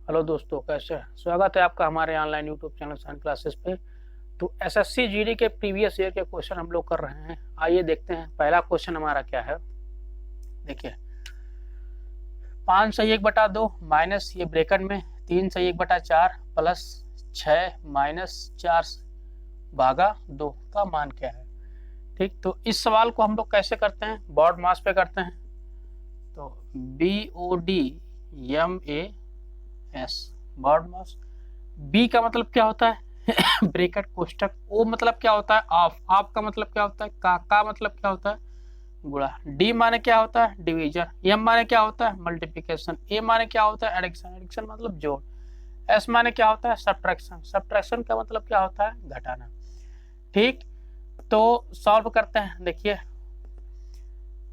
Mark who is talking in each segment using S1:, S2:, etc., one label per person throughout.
S1: Hello दोस्तों, कैसे हैं? स्वागत है आपका हमारे online YouTube channel science classes पे। तो एसएससी जीडी के प्रीवियस ईयर के क्वेश्चन हम लोग कर रहे हैं। आइए देखते हैं पहला क्वेश्चन हमारा क्या है। देखिए, 5 सही 1/2 माइनस ये ब्रैकेट में 3 सही 1/4 प्लस 6 माइनस 4 भागा 2 का मान क्या है। ठीक, तो इस सवाल को हम लोग कैसे करते हैं, बोर्ड मास पे करते हैं। तो BODMAS बोर्ड मास। बी का मतलब क्या होता है ब्रैकेट कोष्टक। ओ मतलब क्या होता है ऑफ। ऑफ का मतलब क्या होता है का मतलब क्या होता है गुणा। डी माने क्या होता है डिवीजन। एम माने क्या होता है मल्टीप्लिकेशन। ए माने क्या होता है एडिक्शन। एडिक्शन मतलब जोड़। एस माने क्या होता है सब्ट्रैक्शन। सब्ट्रैक्शन का मतलब क्या होता है घटाना। ठीक, तो सॉल्व करते हैं। देखिए,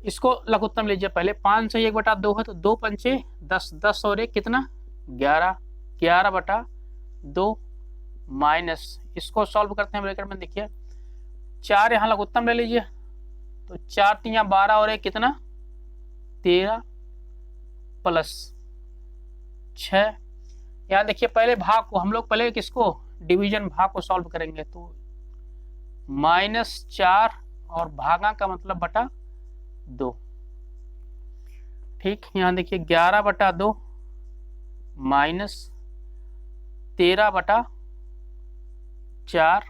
S1: इसको लघुत्तम लीजिए। पहले 5 से 1/2 है तो 2 पंचे 10, 10 और 1 कितना 11, 11/2 माइनस, इसको सॉल्व करते हैं ब्रैकेट में। देखिए 4 यहाँ लघुत्तम ले लीजिए तो 4 3 12 और 1 कितना 13 प्लस 6। यहाँ देखिए पहले भाग को हम लोग पहले किसको डिवीजन भाग को सॉल्व करेंगे तो -4 और भागा का मतलब बटा 2। ठीक, यहाँ देखिए 11/2 माइनस 13/4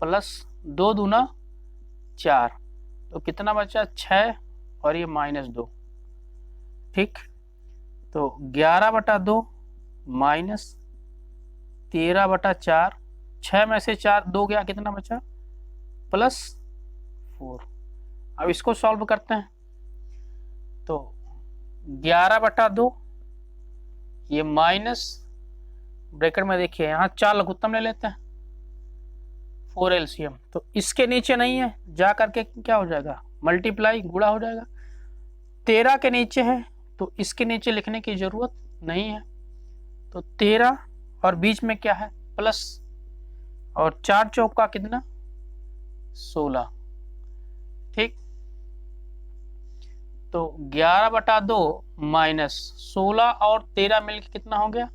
S1: प्लस 2 दूना 4, तो कितना बचा 6 और ये -2। ठीक, तो 11/2 माइनस 13/4, 6 में से 4 2 गया, कितना बचा +4। अब इसको सॉल्व करते हैं तो 11/2 ये माइनस ब्रैकेट में देखिए यहाँ 4 लघुत्तम ले लेते हैं 4 LCM, तो इसके नीचे नहीं है जा करके क्या हो जाएगा मल्टीप्लाई गुणा हो जाएगा। 13 के नीचे है तो इसके नीचे लिखने की जरूरत नहीं है, तो 13 और बीच में क्या है प्लस, और 4 चौका कितना 16। ठीक, तो 11/2 माइनस 16 और 13 मिलकर कितना हो गया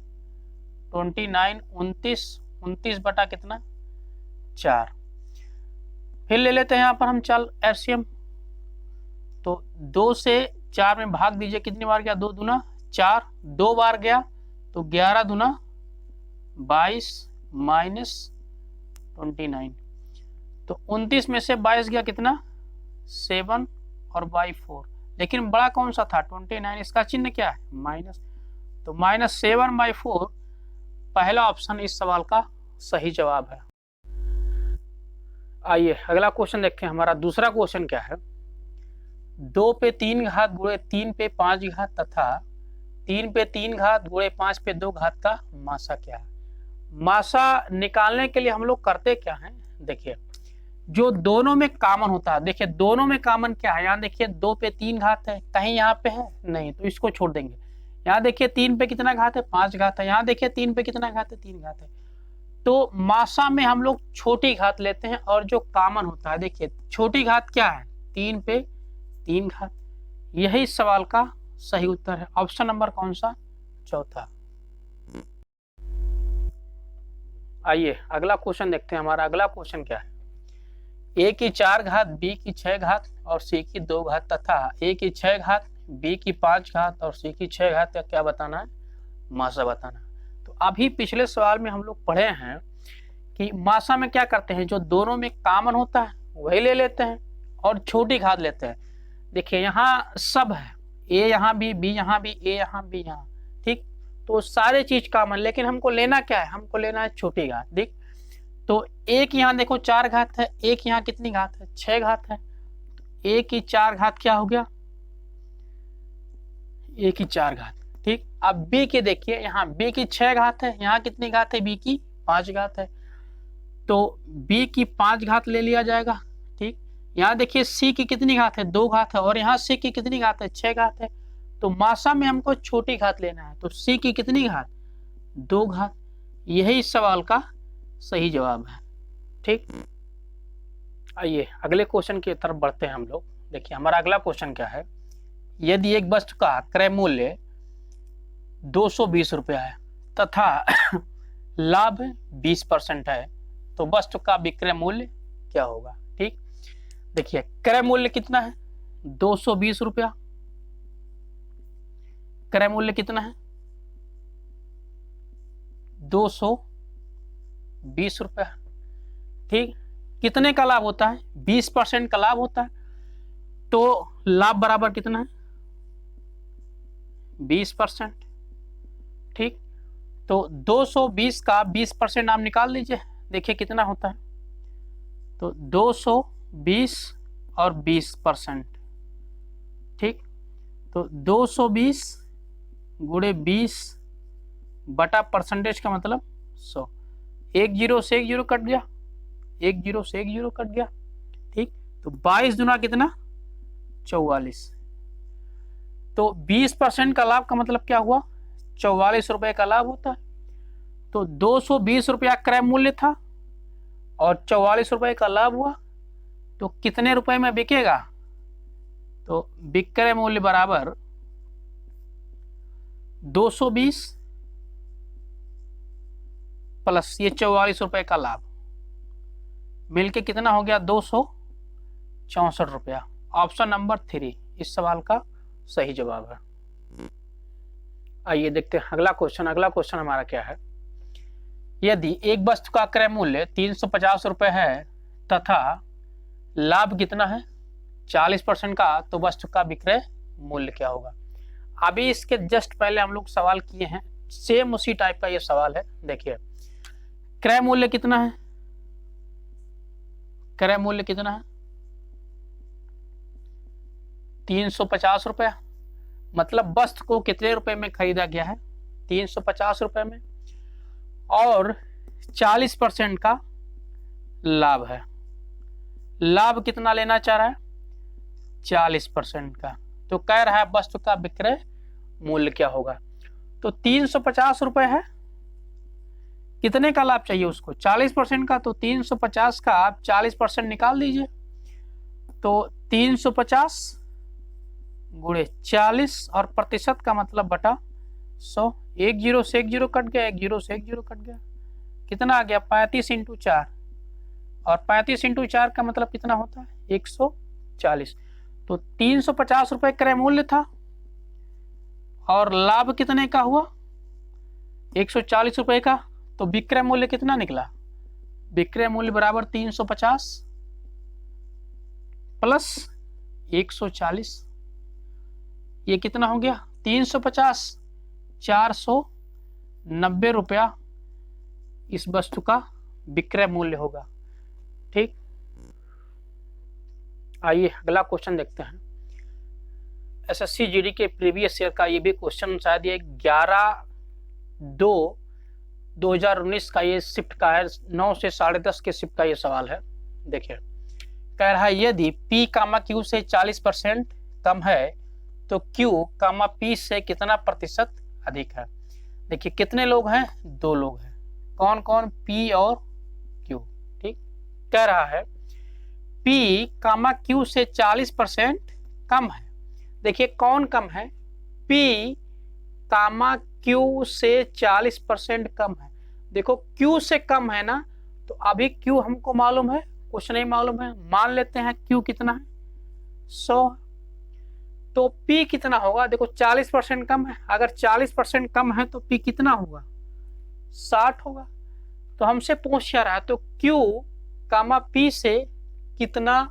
S1: 29, 29 बटा कितना 4। फिर ले लेते हैं यहाँ पर हम चाल LCM, तो 2 से 4 में भाग दीजिए, कितनी बार गया 2 दूना 4, 2 बार गया तो 11 दूना 22 माइनस 29, तो 29 में से 22 गया कितना 7 और बाई 4, लेकिन बड़ा कौन सा था 29, इसका चिन्ह क्या है माइनस, तो -7/4 पहला ऑप्शन इस सवाल का सही जवाब है। आइए अगला क्वेश्चन देखते हैं। हमारा दूसरा क्वेश्चन क्या है, 2 पे 3 घात गुणे 3 पे 5 घात तथा 3 पे 3 घात गुणे 5 पे 2 घात का मासा क्या है। मासा निकालने के लिए हम लोग करते क्या है, देखिए जो दोनों में कॉमन होता है, देखिए दोनों में कॉमन क्या है, यहाँ देखिए 2 पे 3 घात है, कहीं यहाँ पे है नहीं तो इसको छोड़ देंगे। यहाँ देखिए 3 पे कितना घात है 5 घात है, यहाँ देखिए 3 पे कितना घात है 3 घात है, तो मासा में हम लोग छोटी घात लेते हैं और जो कॉमन होता है देखिए छोटी घात क्या है 3 पे 3 घात। यही सवाल का सही उत्तर है, ऑप्शन नंबर कौन सा चौथा। आइए अगला क्वेश्चन देखते हैं। हमारा अगला क्वेश्चन क्या है, a की 4 घात b की 6 घात और c की 2 घात तथा a की 6 घात b की 5 घात और c की 6 घात का क्या बताना है मासा बताना। तो अभी पिछले सवाल में हम लोग पढ़े हैं कि मासा में क्या करते हैं, जो दोनों में कॉमन होता है वही ले लेते हैं और छोटी घात लेते हैं। देखिए यहाँ सब है, a यहाँ भी, b यहाँ भी, a यहाँ भी यहाँ, ठीक, तो सारे चीज कॉमन, लेकिन हमको लेना क्या है, हमको लेना है छोटी घात। देख, तो एक यहाँ देखो 4 घात है, एक यहाँ कितनी घात है 6 घात है, तो a की 4 घात क्या हो गया a की 4 घात। ठीक, अब b के देखिए, यहाँ b की 6 घात है, यहाँ कितनी घात है b की 5 घात है, तो b की 5 घात ले लिया जाएगा। ठीक, यहाँ देखिए c की कितनी घात है 2 घात है, और यहाँ c की कितनी घात है 6 घात है, तो मासा में हमको छोटी घात लेना है, तो c की कितनी घात 2 घात। यही सवाल का सही जवाब है। ठीक, आइए अगले क्वेश्चन की तरफ बढ़ते हैं हम लोग। देखिए हमारा अगला क्वेश्चन क्या है, यदि एक वस्तु का क्रय मूल्य 220 रुपया है तथा लाभ 20% है, तो वस्तु का विक्रय मूल्य क्या होगा। ठीक, देखिए क्रय मूल्य कितना है 220 रुपया, क्रय मूल्य कितना है 220 रुपया। ठीक, कितने का लाभ होता है 20% का लाभ होता है, तो लाभ बराबर कितना है 20%। ठीक, तो 220 का 20% आप निकाल लीजिए, देखिए कितना होता है, तो 220 और 20%। ठीक, तो 220 गुणे 20 बटा परसेंटेज का मतलब 100, एक जीरो से एक जीरो कट गया, एक जीरो से एक जीरो कट गया। ठीक, तो 22 दुना कितना 44, तो 20% का लाभ का मतलब क्या हुआ 44 रुपए का लाभ होता है। तो 220 रुपया क्रय मूल्य था और 44 रुपए का लाभ हुआ, तो कितने रुपए में बिकेगा, तो विक्रय मूल्य बराबर 220 प्लस ये 44 रुपए का लाभ मिलके कितना हो गया 264 रुपया। ऑप्शन नंबर 3 इस सवाल का सही जवाब है। आइए देखते हैं अगला क्वेश्चन। अगला क्वेश्चन हमारा क्या है, यदि एक वस्तु का क्रय मूल्य 350 रुपए है तथा लाभ कितना है 40% का, तो वस्तु का विक्रय मूल्य क्या होगा। अभी इसके जस्ट पहले हम लोग सवाल किए हैं, सेम उसी टाइप का ये सवाल है। देखिए क्रय मूल्य कितना है, क्रय मूल्य कितना है 350 रुपया, मतलब वस्तु को कितने रुपए में खरीदा गया है 350 रुपए में, और 40% का लाभ है। लाभ कितना लेना चाह रहा है 40% का, तो कह रहा है वस्तु का विक्रय मूल्य क्या होगा। तो 350 रुपए है, कितने का लाभ चाहिए उसको 40% का, तो 350 का आप 40% निकाल दीजिए, तो 350 गुणे 40 और प्रतिशत का मतलब बटा 100, एक जीरो से एक जीरो कट गया, एक जीरो से एक जीरो कट गया, कितना आ गया 35 इंटू 4, और 35 इंटू 4 का मतलब कितना होता है 140। तो 350 रुपए क्रय मूल्य था और लाभ कितने का हुआ 140 रुपए का, तो विक्रय मूल्य कितना निकला, विक्रय मूल्य बराबर 350 प्लस 140, ये कितना हो गया 350, 490 रुपया इस वस्तु का विक्रय मूल्य होगा। ठीक, आइए अगला क्वेश्चन देखते हैं। एसएससी जीडी के प्रीवियस ईयर का ये भी क्वेश्चन शायद ये 11/2/2019 का ये शिफ्ट का है, 9 से 10:30 के शिफ्ट का ये सवाल है। देखिए कह रहा है यदि P, Q से 40% कम है तो Q, P से कितना प्रतिशत अधिक है। देखिए कितने लोग हैं 2 लोग हैं, कौन कौन P और Q। ठीक, कह रहा है P, Q से 40% कम है। देखिए कौन कम है P, Q से 40% कम है। देखो Q से कम है ना, तो अभी Q हमको मालूम है, कुछ नहीं मालूम है, मान लेते हैं Q कितना है 100, तो P कितना होगा, देखो 40% कम है, अगर 40% कम है तो P कितना होगा 60 होगा। तो हमसे पूछ रहा है तो Q, P से कितना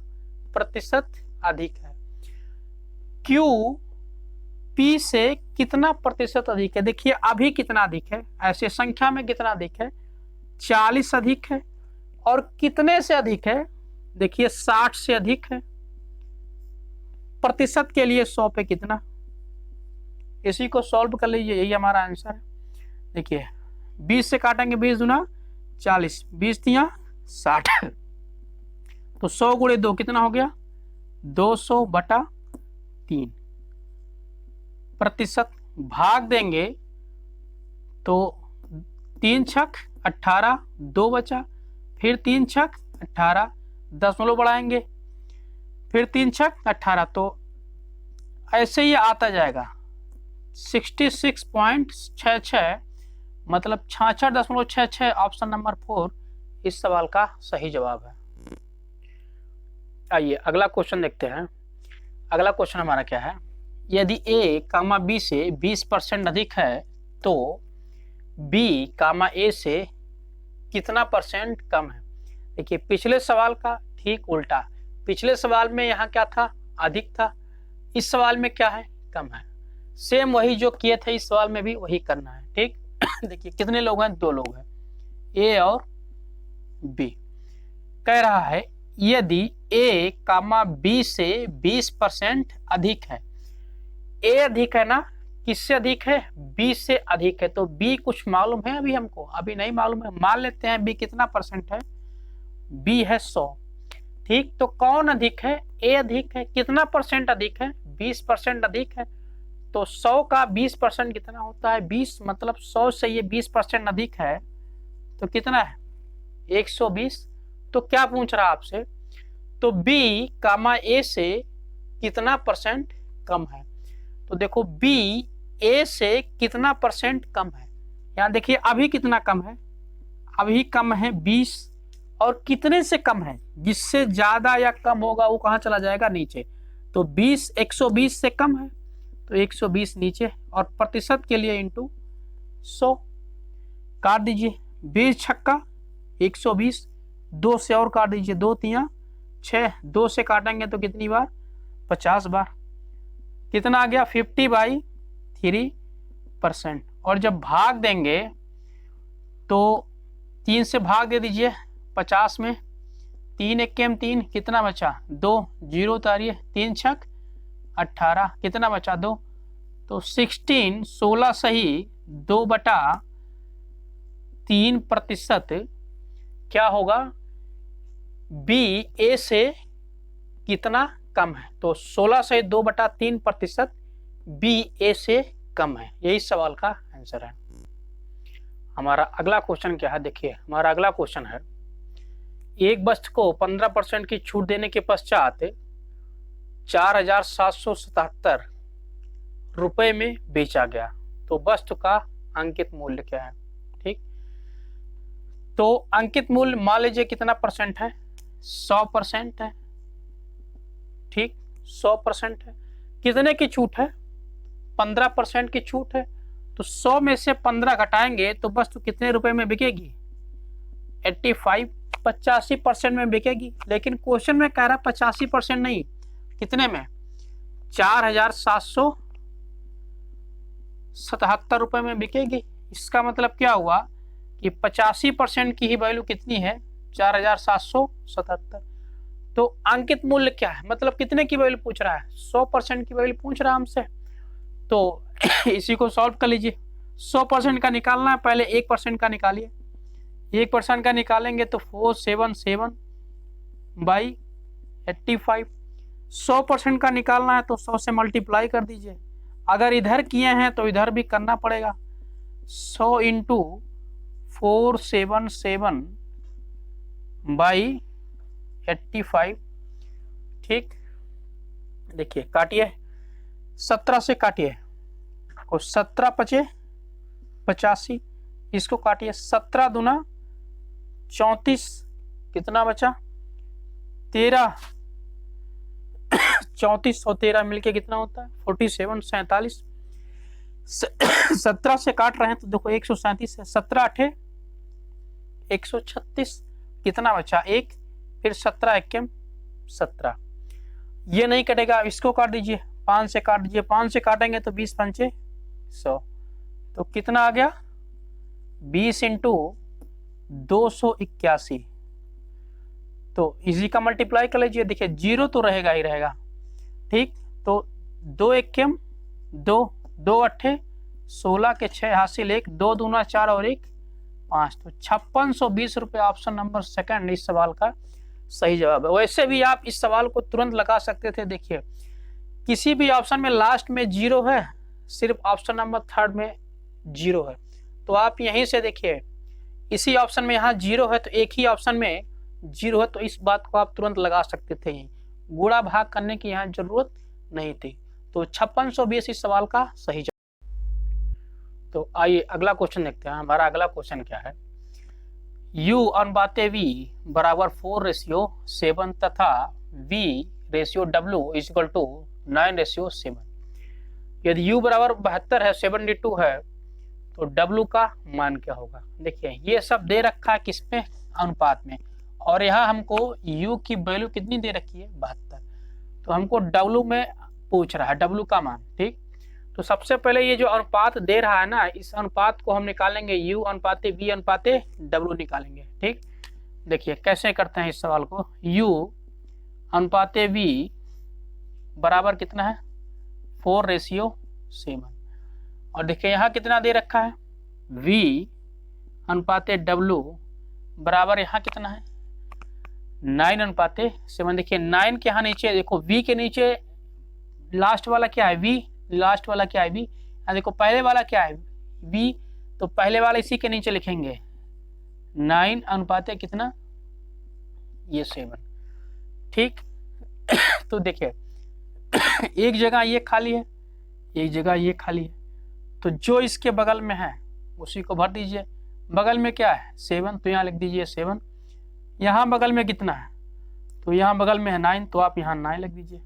S1: प्रतिशत अधिक है, Q P से कितना प्रतिशत अधिक है। देखिए अभी कितना अधिक है, ऐसे संख्या में कितना अधिक है 40 अधिक है, और कितने से अधिक है, देखिए 60 से अधिक है। प्रतिशत के लिए 100 पे कितना, इसी को सॉल्व कर लीजिए, यही हमारा आंसर है। देखिए 20 से काटेंगे 20 दूना 40, 20 तिया 60, तो 100 गुणे 2 कितना हो गया 200/3। प्रतिशत भाग देंगे तो 3 छक 18, 2 बचा, फिर 3 छक 18, दशमलव बढ़ाएंगे, फिर 3 छक 18, तो ऐसे ही आता जाएगा 66.66 मतलब 66.66 ऑप्शन नंबर 4 इस सवाल का सही जवाब है। आइए अगला क्वेश्चन देखते हैं। अगला क्वेश्चन हमारा क्या है, यदि a कामा b से 20% अधिक है तो b कामा a से कितना परसेंट कम है। देखिए पिछले सवाल का ठीक उल्टा, पिछले सवाल में यहाँ क्या था, अधिक था, इस सवाल में क्या है, कम है। सेम वही जो किए थे इस सवाल में भी वही करना है, ठीक। देखिए कितने लोग हैं, 2 लोग हैं, a और b। कह रहा है यदि a कामा b से 20% अधिक है, a अधिक है ना, किससे अधिक है, b से अधिक है, तो b कुछ मालूम है अभी हमको, अभी नहीं मालूम है। मान लेते हैं b कितना परसेंट है, b है 100, ठीक। तो कौन अधिक है, a अधिक है। कितना परसेंट अधिक है, 20% अधिक है। तो 100 का 20% कितना होता है, 20, मतलब 100 से ये 20% अधिक है तो कितना है, 120। तो क्या पूछ रहा आपसे, तो b कामा a से कितना परसेंट कम है। तो देखो b a से कितना परसेंट कम है, यहाँ देखिए अभी कितना कम है, अभी कम है 20, और कितने से कम है, जिससे ज्यादा या कम होगा वो कहाँ चला जाएगा, नीचे। तो 20 120 से कम है तो 120 नीचे, और प्रतिशत के लिए इंटू 100 काट दीजिए। 20 छक्का 120, 2 से और काट दीजिए, 2 तिया 6, 2 से काटेंगे तो कितनी बार, 50 बार। कितना आ गया, 50/3%। और जब भाग देंगे तो 3 से भाग दे दीजिए 50 में, 3 1 3, कितना बचा, 2, 0 उतारिए, 3 छक 18, कितना बचा, 2। तो 16 सही 2/3% क्या होगा, b a से कितना कम है। तो 16 से 2/3% b a से कम है, यही सवाल का आंसर है। हमारा अगला क्वेश्चन क्या है, देखिए हमारा अगला क्वेश्चन है, एक वस्तु को 15% की छूट देने के पश्चात 4,777 रुपए में बेचा गया, तो वस्तु का अंकित मूल्य क्या है, ठीक। तो अंकित मूल्य मान लीजिए कितना परसेंट है, 100% है, ठीक, 100% है। कितने की छूट है, 15% की छूट है। तो 100 में से 15 घटाएंगे तो वस्तु कितने रुपए में बिकेगी, 85, 85% में बिकेगी। लेकिन क्वेश्चन में कह रहा 85% नहीं, कितने में, 4,777 रुपए में बिकेगी। इसका मतलब क्या हुआ कि 85% की ही वैल्यू कितनी है, 4,777। तो अंकित मूल्य क्या है, मतलब कितने की वैल्यू पूछ रहा है, 100% की वैल्यू पूछ रहा है हमसे। तो इसी को सॉल्व कर लीजिए। 100% का निकालना है, पहले 1% का निकालिए। 1% का निकालेंगे तो 477/85। 100% का निकालना है तो 100 से मल्टीप्लाई कर दीजिए। अगर इधर किए हैं तो इधर भी करना पड़ेगा, 100 × 477/85, ठीक। देखिए काटिए, 17 से काटिए, और 17 × 5 = 85, इसको काटिए, 17 दूना 34, कितना बचा, 13, 34 और 13 मिलके कितना होता है, 47, 47। 17 से काट रहे हैं तो देखो 137 है, 17 8 136, कितना बचा, 1, फिर 17 1 17। ये नहीं कटेगा, इसको काट दीजिए, 5 से काट दीजिए, 5 से काटेंगे तो 20 × 5 = 100। तो कितना आ गया, 20 × 281। तो इसी का मल्टीप्लाई कर लीजिए, देखिए 0 तो रहेगा ही रहेगा, ठीक। तो 2 1 2, 2 8 16 के 6 हासिल 1, 2 दूना 4 और 1 5। तो 5620 रुपये ऑप्शन नंबर सेकंड इस सवाल का सही जवाब है। वैसे भी आप इस सवाल को तुरंत लगा सकते थे। देखिए किसी भी ऑप्शन में लास्ट में 0 है, सिर्फ ऑप्शन नंबर थर्ड में 0 है। तो आप यहीं से देखिए, इसी ऑप्शन में यहाँ 0 है तो एक ही ऑप्शन में 0 है, तो इस बात को आप तुरंत लगा सकते थे, यहीं गुणा भाग करने की यहाँ जरूरत नहीं थी। तो 5620 इस सवाल का सही जवाब। तो आइए अगला क्वेश्चन देखते हैं। हमारा अगला क्वेश्चन क्या है, U अनुपाते V बराबर 4:7 तथा V/W इक्वल टू 9:7। यदि U बराबर 72 है, 72 है, तो W का मान क्या होगा। देखिए ये सब दे रखा है किसमें, अनुपात में, और यहाँ हमको U की वैल्यू कितनी दे रखी है, 72। तो हमको W में पूछ रहा है, W का मान। ठीक, तो सबसे पहले ये जो अनुपात दे रहा है ना, इस अनुपात को हम निकालेंगे, U अनुपाते V अनुपाते W निकालेंगे। ठीक, देखिए कैसे करते हैं इस सवाल को। U अनुपाते V बराबर कितना है, 4:7। और देखिए यहाँ कितना दे रखा है, V अनुपाते W बराबर यहाँ कितना है, 9:7। देखिए 9 के यहाँ नीचे देखो, V के नीचे लास्ट वाला क्या है, V, लास्ट वाला क्या है, V। देखो पहले वाला क्या है, V, तो पहले वाला इसी के नीचे लिखेंगे 9 अनुपाते कितना, ये 7। ठीक, तो देखिए एक जगह ये खाली है, एक जगह ये खाली है, तो जो इसके बगल में है उसी को भर दीजिए। बगल में क्या है, 7, तो यहाँ लिख दीजिए 7। यहाँ बगल में कितना है, तो यहाँ बगल में है 9, तो आप यहाँ 9 लिख दीजिए।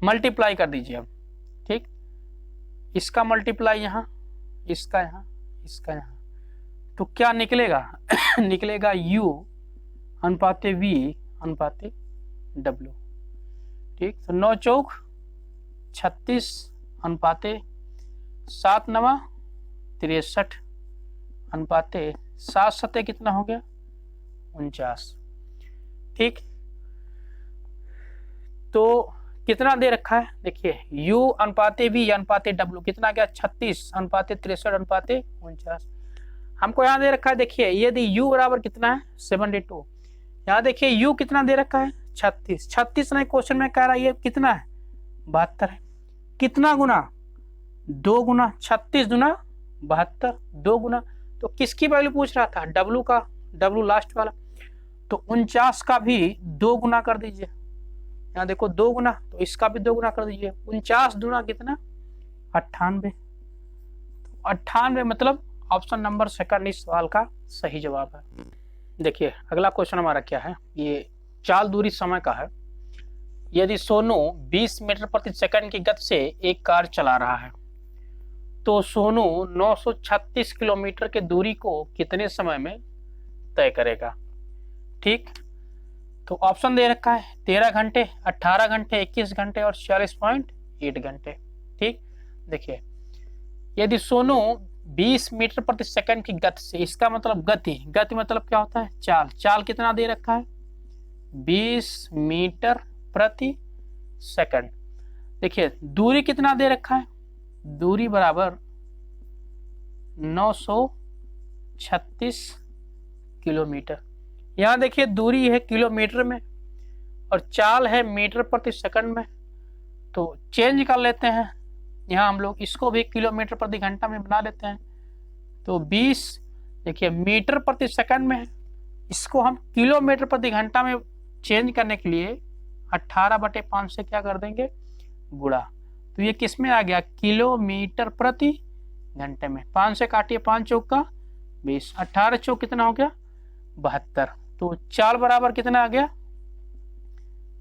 S1: मल्टीप्लाई कर दीजिए अब। ठीक, इसका मल्टीप्लाई यहाँ, इसका यहाँ, इसका यहाँ, तो क्या निकलेगा निकलेगा U अनुपाते V अनुपाते W। ठीक, तो 9 चौक 36 अनुपाते 7 नवा 63 अनुपाते 7 सते कितना हो गया, 49। ठीक, तो कितना दे रखा है, देखिए U अनुपाते V अनुपाते W कितना गया, 36 अनुपाते 63 अनुपाते 49। हमको यहाँ दे रखा है, देखिए यदि U बराबर कितना है, 72। यहाँ देखिए U कितना दे रखा है, 36। 36 नहीं, क्वेश्चन में कह रहा है ये कितना है, 72 है। कितना गुना, 2 गुना, 36 गुना 72, 2 गुना। तो किसकी वैल्यू पूछ रहा था, W का, W लास्ट वाला। तो 49 का भी 2 गुना कर दीजिए। यहाँ देखो 2 गुना, तो इसका भी 2 गुना कर दीजिए। 49 दूना कितना, 98। 98 मतलब ऑप्शन नंबर सेकंड इस सवाल का सही जवाब है। देखिए अगला क्वेश्चन हमारा क्या है, ये चाल दूरी समय का है। यदि सोनू 20 मीटर प्रति सेकंड की गति से एक कार चला रहा है, तो सोनू 936 किलोमीटर की दूरी को कितने समय में तय करेगा। ठीक, तो ऑप्शन दे रखा है 13 घंटे, 18 घंटे, 21 घंटे और 46.8 घंटे। ठीक, देखिए यदि सोनू 20 मीटर प्रति सेकंड की गति से, इसका मतलब गति, गति मतलब क्या होता है, चाल। चाल कितना दे रखा है, 20 मीटर प्रति सेकंड। देखिए दूरी कितना दे रखा है, दूरी बराबर 936 किलोमीटर। यहाँ देखिए दूरी है किलोमीटर में और चाल है मीटर प्रति सेकंड में, तो चेंज कर लेते हैं। यहाँ हम लोग इसको भी किलोमीटर प्रति घंटा में बना लेते हैं। तो 20 देखिए मीटर प्रति सेकंड में है, इसको हम किलोमीटर प्रति घंटा में चेंज करने के लिए 18/5 से क्या कर देंगे, गुणा। तो ये किस में आ गया, किलोमीटर प्रति घंटे में। 5 से काटिए, 5 चौक का 20, 18 चौक कितना हो गया, 72। तो चाल बराबर कितना आ गया,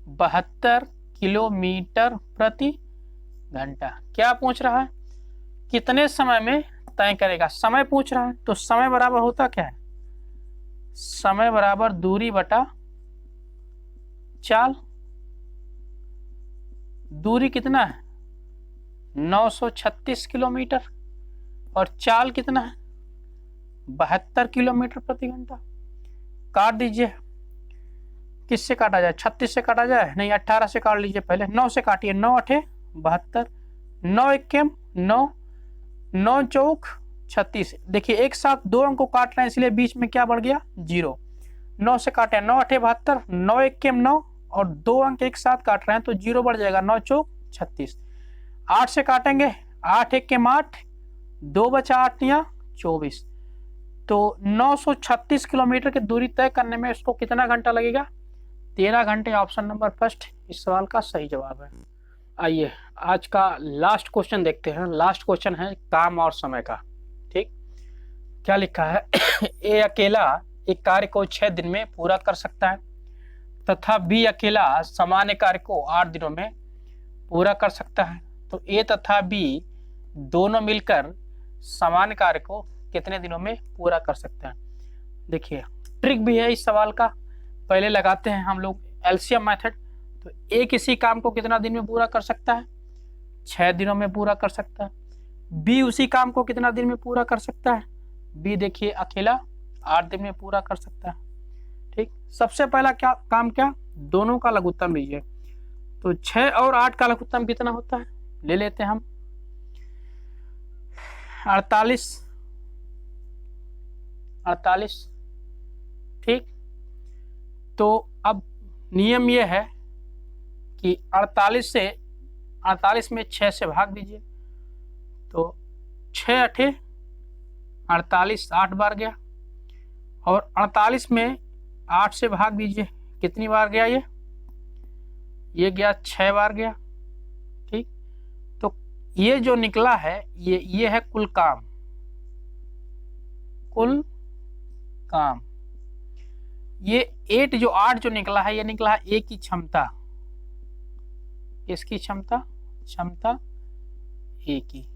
S1: 72 किलोमीटर प्रति घंटा। क्या पूछ रहा है, कितने समय में तय करेगा, समय पूछ रहा है। तो समय बराबर होता क्या है, समय बराबर दूरी बटा चाल। दूरी कितना है, 936 किलोमीटर और चाल कितना है, 72 किलोमीटर प्रति घंटा। काट दीजिए, किससे काटा जाए, 36 से काटा जाए, नहीं 18 से काट लीजिए। पहले 9 से काटिए, 9 8 72, 9 1 9, 9 चौक 36। देखिए एक साथ 2 अंक को काट रहे हैं, इसलिए बीच में क्या बढ़ गया, 0। 9 से काटे, 9 8 72, 9 1 9 और 2 अंक एक साथ काट रहे हैं तो 0 बढ़ जाएगा, 9 चौक 36। 8 से काटेंगे, 8 1 8, 2 बचा 8 या 24। तो 936 किलोमीटर की दूरी तय करने में इसको कितना घंटा लगेगा, 13 घंटे। ऑप्शन नंबर फर्स्ट इस सवाल का सही जवाब है। आइए आज का लास्ट क्वेश्चन देखते हैं। लास्ट क्वेश्चन है काम और समय का। क्या लिखा है? ए अकेला एक कार्य को 6 दिन में पूरा कर सकता है तथा बी अकेला सामान्य कार्य को 8 दिनों में पूरा कर सकता है। तो ए तथा बी दोनों मिलकर सामान्य कार्य को कितने दिनों में पूरा कर सकते हैं? देखिए ट्रिक भी है इस सवाल का, पहले लगाते हैं हम लोग एलसीएम मेथड। तो ए किसी काम को कितना दिन में पूरा कर सकता है? 6 दिनों में पूरा कर सकता है। बी उसी काम को कितना दिन में पूरा कर सकता है? बी देखिए अकेला 8 दिन में पूरा कर सकता है। ठीक, सबसे पहला क्या काम, क्या दोनों का लघुत्तम लीजिए। तो 6 और 8 का लघुत्तम कितना होता है? ले लेते हैं हम 48। ठीक, तो अब नियम यह है कि 48 में 6 से भाग दीजिए। तो 6 8 48, 8 बार गया। और 48 में 8 से भाग दीजिए, कितनी बार गया? ये गया 6 बार गया। ठीक, तो ये जो निकला है ये है कुल काम। ये 8 जो निकला है, ये निकला है ए की क्षमता। किसकी क्षमता? क्षमता ए की।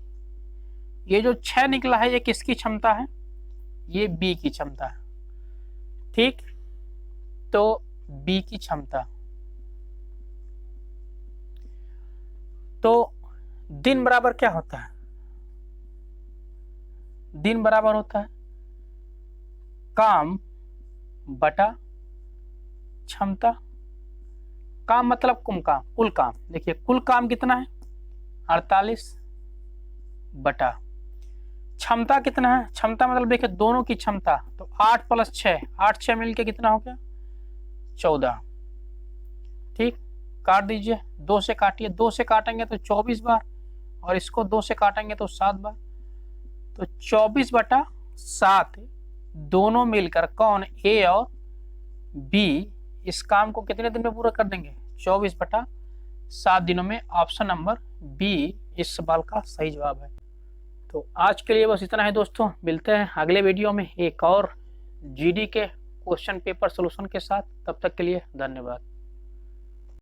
S1: ये जो 6 निकला है, ये किसकी क्षमता है? ये बी की क्षमता है। ठीक, तो बी की क्षमता। तो दिन बराबर क्या होता है? दिन बराबर होता है काम बटा क्षमता। काम मतलब कुल काम। देखिए कुल काम कितना है? 48 बटा क्षमता कितना है? क्षमता मतलब देखिए दोनों की क्षमता। तो 8 + 6, 8 6 मिलके कितना हो गया? 14। ठीक, काट दीजिए, 2 से काटिए, 2 से काटेंगे तो 24 बार, और इसको 2 से काटेंगे तो 7 बार। तो 24 बटा 7 दोनों मिलकर कौन, ए और बी, इस काम को कितने दिन में पूरा कर देंगे? 24 बटा 7 दिनों में। ऑप्शन नंबर बी इस सवाल का सही जवाब है। तो आज के लिए बस इतना है दोस्तों, मिलते हैं अगले वीडियो में एक और जीडी के क्वेश्चन पेपर सॉल्यूशन के साथ। तब तक के लिए धन्यवाद।